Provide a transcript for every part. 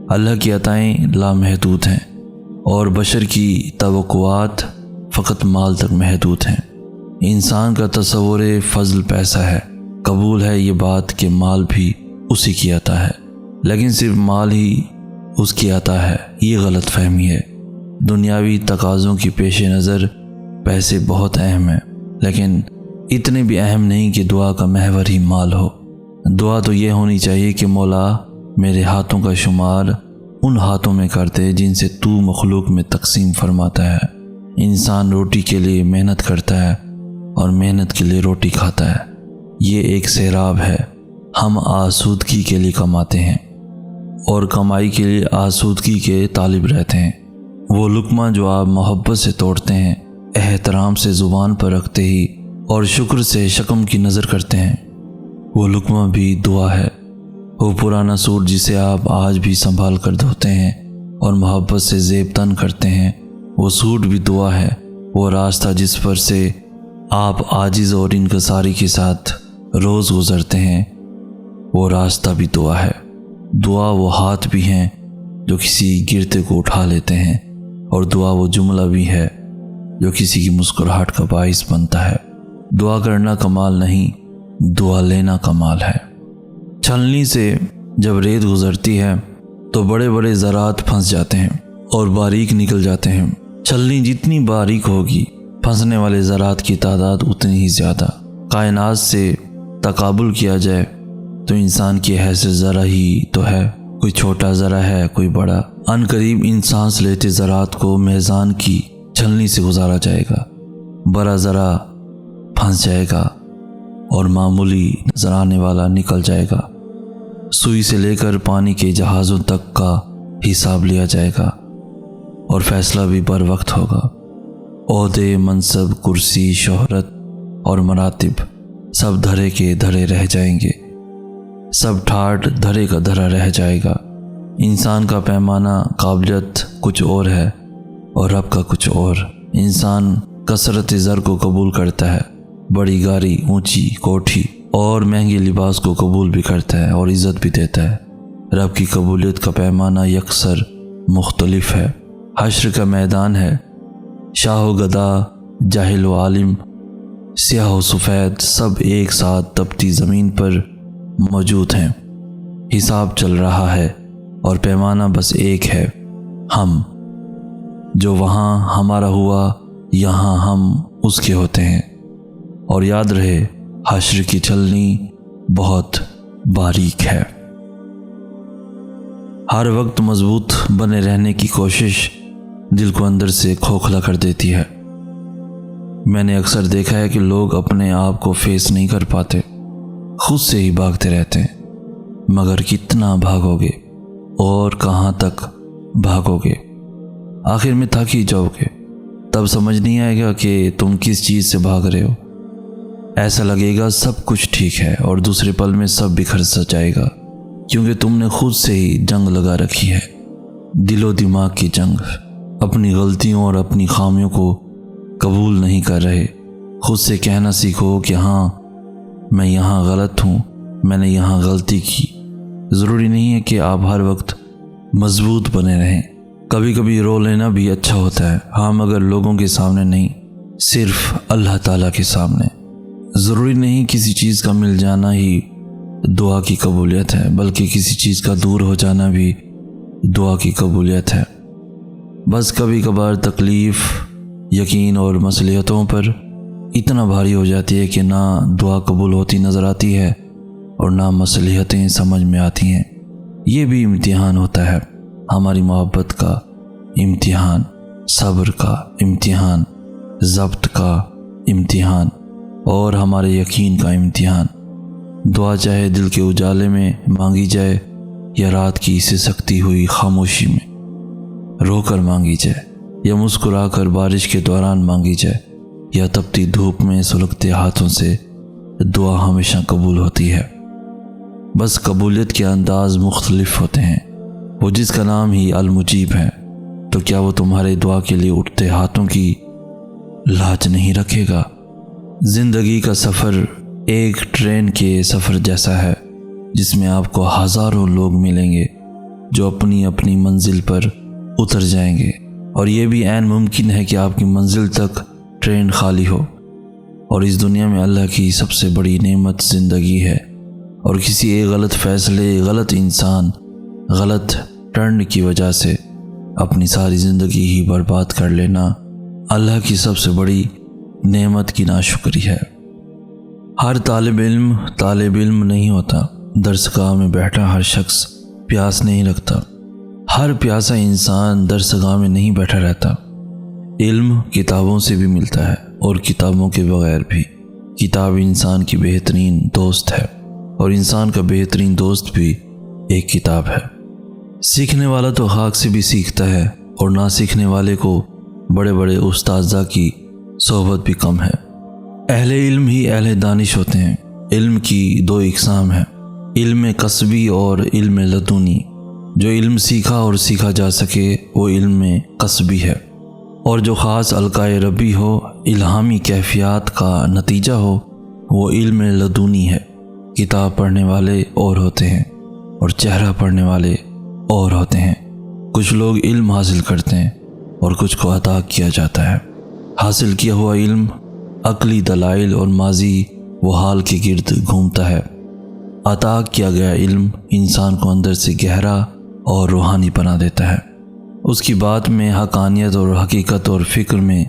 اللہ کی عطائیں لامحدود ہیں اور بشر کی توقعات فقط مال تک محدود ہیں۔ انسان کا تصور فضل پیسہ ہے۔ قبول ہے یہ بات کہ مال بھی اسی کی عطا ہے، لیکن صرف مال ہی اس کی عطا ہے، یہ غلط فہمی ہے۔ دنیاوی تقاضوں کی پیش نظر پیسے بہت اہم ہیں، لیکن اتنے بھی اہم نہیں کہ دعا کا محور ہی مال ہو۔ دعا تو یہ ہونی چاہیے کہ مولا میرے ہاتھوں کا شمار ان ہاتھوں میں کر دے جن سے تو مخلوق میں تقسیم فرماتا ہے۔ انسان روٹی کے لیے محنت کرتا ہے اور محنت کے لیے روٹی کھاتا ہے، یہ ایک سیراب ہے۔ ہم آسودگی کے لیے کماتے ہیں اور کمائی کے لیے آسودگی کے طالب رہتے ہیں۔ وہ لقمہ جو آپ محبت سے توڑتے ہیں، احترام سے زبان پر رکھتے ہی اور شکر سے شکم کی نظر کرتے ہیں، وہ لقمہ بھی دعا ہے۔ وہ پرانا سوٹ جسے آپ آج بھی سنبھال کر دھوتے ہیں اور محبت سے زیب تن کرتے ہیں، وہ سوٹ بھی دعا ہے۔ وہ راستہ جس پر سے آپ عاجز اور انکساری کے ساتھ روز گزرتے ہیں، وہ راستہ بھی دعا ہے۔ دعا وہ ہاتھ بھی ہیں جو کسی گرتے کو اٹھا لیتے ہیں، اور دعا وہ جملہ بھی ہے جو کسی کی مسکراہٹ کا باعث بنتا ہے۔ دعا کرنا کمال نہیں، دعا لینا کمال ہے۔ چھلنی سے جب ریت گزرتی ہے تو بڑے بڑے ذرات پھنس جاتے ہیں اور باریک نکل جاتے ہیں۔ چھلنی جتنی باریک ہوگی، پھنسنے والے ذرات کی تعداد اتنی ہی زیادہ۔ کائنات سے تقابل کیا جائے تو انسان کی حیثیت ذرا ہی تو ہے، کوئی چھوٹا ذرا ہے، کوئی بڑا۔ ان قریب ان سانس لیتے ذرات کو میزان کی چھلنی سے گزارا جائے گا، بڑا ذرا پھنس جائے گا اور معمولی نظر آنے والا نکل جائے گا۔ سوئی سے لے کر پانی کے جہازوں تک کا حساب لیا جائے گا اور فیصلہ بھی بر وقت ہوگا۔ عہدے، منصب، کرسی، شہرت اور مراتب سب دھرے کے دھرے رہ جائیں گے، سب ٹھاٹ دھرے کا دھرا رہ جائے گا۔ انسان کا پیمانہ قابلیت کچھ اور ہے اور رب کا کچھ اور۔ انسان کثرت زر کو قبول کرتا ہے، بڑی گاڑی، اونچی کوٹھی اور مہنگے لباس کو قبول بھی کرتا ہے اور عزت بھی دیتا ہے۔ رب کی قبولیت کا پیمانہ یکسر مختلف ہے۔ حشر کا میدان ہے، شاہ و گدا، جاہل و عالم، سیاہ و سفید سب ایک ساتھ تپتی زمین پر موجود ہیں۔ حساب چل رہا ہے اور پیمانہ بس ایک ہے، ہم۔ جو وہاں ہمارا ہوا، یہاں ہم اس کے ہوتے ہیں۔ اور یاد رہے، حشر کی چھلنی بہت باریک ہے۔ ہر وقت مضبوط بنے رہنے کی کوشش دل کو اندر سے کھوکھلا کر دیتی ہے۔ میں نے اکثر دیکھا ہے کہ لوگ اپنے آپ کو فیس نہیں کر پاتے، خود سے ہی بھاگتے رہتے ہیں۔ مگر کتنا بھاگو گے اور کہاں تک بھاگو گے؟ آخر میں تھک ہی جاؤ گے، تب سمجھ نہیں آئے گا کہ تم کس چیز سے بھاگ رہے ہو۔ ایسا لگے گا سب کچھ ٹھیک ہے اور دوسرے پل میں سب بکھر سا جائے گا، کیونکہ تم نے خود سے ہی جنگ لگا رکھی ہے، دل و دماغ کی جنگ۔ اپنی غلطیوں اور اپنی خامیوں کو قبول نہیں کر رہے۔ خود سے کہنا سیکھو کہ ہاں، میں یہاں غلط ہوں، میں نے یہاں غلطی کی۔ ضروری نہیں ہے کہ آپ ہر وقت مضبوط بنے رہیں، کبھی کبھی رو لینا بھی اچھا ہوتا ہے، ہاں مگر لوگوں کے سامنے نہیں، صرف اللہ تعالیٰ کے سامنے۔ ضروری نہیں کسی چیز کا مل جانا ہی دعا کی قبولیت ہے، بلکہ کسی چیز کا دور ہو جانا بھی دعا کی قبولیت ہے۔ بس کبھی کبھار تکلیف، یقین اور مصلحتوں پر اتنا بھاری ہو جاتی ہے کہ نہ دعا قبول ہوتی نظر آتی ہے اور نہ مصلحتیں سمجھ میں آتی ہیں۔ یہ بھی امتحان ہوتا ہے، ہماری محبت کا امتحان، صبر کا امتحان، ضبط کا امتحان اور ہمارے یقین کا امتحان۔ دعا چاہے دل کے اجالے میں مانگی جائے یا رات کی سسکتی ہوئی خاموشی میں رو کر مانگی جائے، یا مسکرا کر بارش کے دوران مانگی جائے، یا تپتی دھوپ میں سلگتے ہاتھوں سے، دعا ہمیشہ قبول ہوتی ہے۔ بس قبولیت کے انداز مختلف ہوتے ہیں۔ وہ جس کا نام ہی المجیب ہے، تو کیا وہ تمہارے دعا کے لیے اٹھتے ہاتھوں کی لاج نہیں رکھے گا؟ زندگی کا سفر ایک ٹرین کے سفر جیسا ہے، جس میں آپ کو ہزاروں لوگ ملیں گے، جو اپنی اپنی منزل پر اتر جائیں گے، اور یہ بھی عین ممکن ہے کہ آپ کی منزل تک ٹرین خالی ہو۔ اور اس دنیا میں اللہ کی سب سے بڑی نعمت زندگی ہے، اور کسی ایک غلط فیصلے، غلط انسان، غلط ٹرن کی وجہ سے اپنی ساری زندگی ہی برباد کر لینا اللہ کی سب سے بڑی نعمت کی ناشکری ہے۔ ہر طالب علم نہیں ہوتا، درسگاہ میں بیٹھا ہر شخص پیاس نہیں رکھتا، ہر پیاسا انسان درسگاہ میں نہیں بیٹھا رہتا۔ علم کتابوں سے بھی ملتا ہے اور کتابوں کے بغیر بھی۔ کتاب انسان کی بہترین دوست ہے، اور انسان کا بہترین دوست بھی ایک کتاب ہے۔ سیکھنے والا تو خاک سے بھی سیکھتا ہے، اور نہ سیکھنے والے کو بڑے بڑے استاذہ کی صحبت بھی کم ہے۔ اہل علم ہی اہل دانش ہوتے ہیں۔ علم کی دو اقسام ہیں، علم کسبی اور علم لدنی۔ جو علم سیکھا اور سیکھا جا سکے وہ علم کسبی ہے، اور جو خاص القائے ربی ہو، الہامی کیفیات کا نتیجہ ہو، وہ علم لدنی ہے۔ کتاب پڑھنے والے اور ہوتے ہیں اور چہرہ پڑھنے والے اور ہوتے ہیں۔ کچھ لوگ علم حاصل کرتے ہیں اور کچھ کو عطا کیا جاتا ہے۔ حاصل کیا ہوا علم عقلی دلائل اور ماضی و حال کے گرد گھومتا ہے۔ عطا کیا گیا علم انسان کو اندر سے گہرا اور روحانی بنا دیتا ہے۔ اس کی بات میں حقانیت اور حقیقت اور فکر میں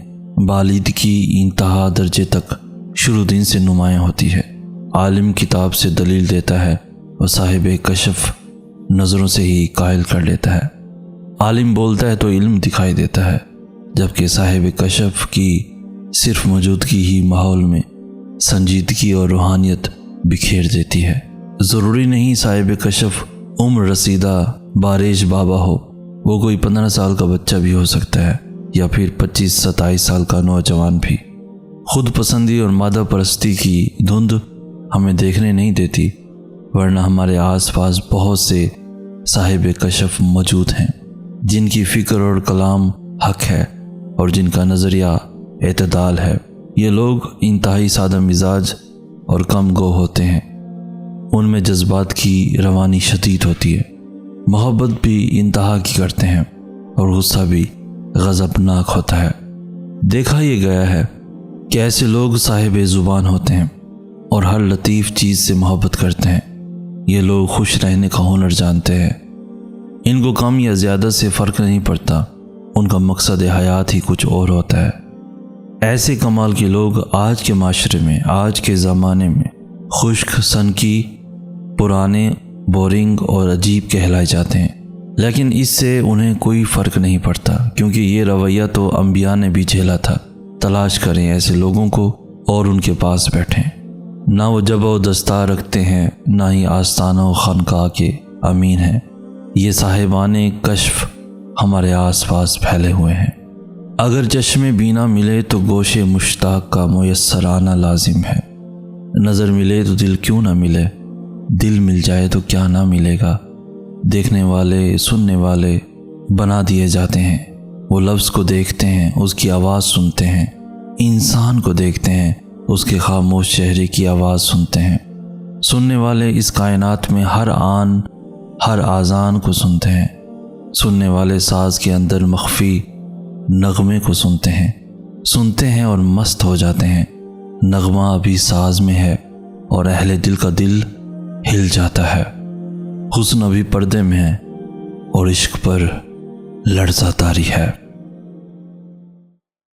بالیدگی انتہا درجے تک شروع دن سے نمایاں ہوتی ہے۔ عالم کتاب سے دلیل دیتا ہے اور صاحب کشف نظروں سے ہی قائل کر لیتا ہے۔ عالم بولتا ہے تو علم دکھائی دیتا ہے، جبکہ صاحب کشف کی صرف موجودگی ہی ماحول میں سنجیدگی اور روحانیت بکھیر دیتی ہے۔ ضروری نہیں صاحب کشف عمر رسیدہ باریش بابا ہو، وہ کوئی 15 سال کا بچہ بھی ہو سکتا ہے، یا پھر 25-27 سال کا نوجوان بھی۔ خود پسندی اور مادہ پرستی کی دھند ہمیں دیکھنے نہیں دیتی، ورنہ ہمارے آس پاس بہت سے صاحب کشف موجود ہیں جن کی فکر اور کلام حق ہے اور جن کا نظریہ اعتدال ہے۔ یہ لوگ انتہائی سادہ مزاج اور کم گو ہوتے ہیں، ان میں جذبات کی روانی شدید ہوتی ہے، محبت بھی انتہا کی کرتے ہیں اور غصہ بھی غضبناک ہوتا ہے۔ دیکھا یہ گیا ہے کہ ایسے لوگ صاحب زبان ہوتے ہیں اور ہر لطیف چیز سے محبت کرتے ہیں۔ یہ لوگ خوش رہنے کا ہنر جانتے ہیں، ان کو کم یا زیادہ سے فرق نہیں پڑتا، ان کا مقصد حیات ہی کچھ اور ہوتا ہے۔ ایسے کمال کے لوگ آج کے معاشرے میں، آج کے زمانے میں خشک، سنکی، پرانے، بورنگ اور عجیب کہلائے جاتے ہیں، لیکن اس سے انہیں کوئی فرق نہیں پڑتا، کیونکہ یہ رویہ تو انبیاء نے بھی جھیلا تھا۔ تلاش کریں ایسے لوگوں کو اور ان کے پاس بیٹھیں۔ نہ وہ جبہ و دستار رکھتے ہیں، نہ ہی آستانہ و خانقاہ کے امین ہیں۔ یہ صاحبان کشف ہمارے آس پاس پھیلے ہوئے ہیں۔ اگر چشم بینا ملے تو گوش مشتاق کا میسر آنا لازم ہے۔ نظر ملے تو دل کیوں نہ ملے، دل مل جائے تو کیا نہ ملے گا۔ دیکھنے والے، سننے والے بنا دیے جاتے ہیں۔ وہ لفظ کو دیکھتے ہیں، اس کی آواز سنتے ہیں، انسان کو دیکھتے ہیں، اس کے خاموش چہرے کی آواز سنتے ہیں۔ سننے والے اس کائنات میں ہر آن، ہر آذان کو سنتے ہیں۔ سننے والے ساز کے اندر مخفی نغمے کو سنتے ہیں اور مست ہو جاتے ہیں۔ نغمہ ابھی ساز میں ہے اور اہل دل کا دل ہل جاتا ہے۔ حسن ابھی پردے میں ہے اور عشق پر لرزہ طاری ہے۔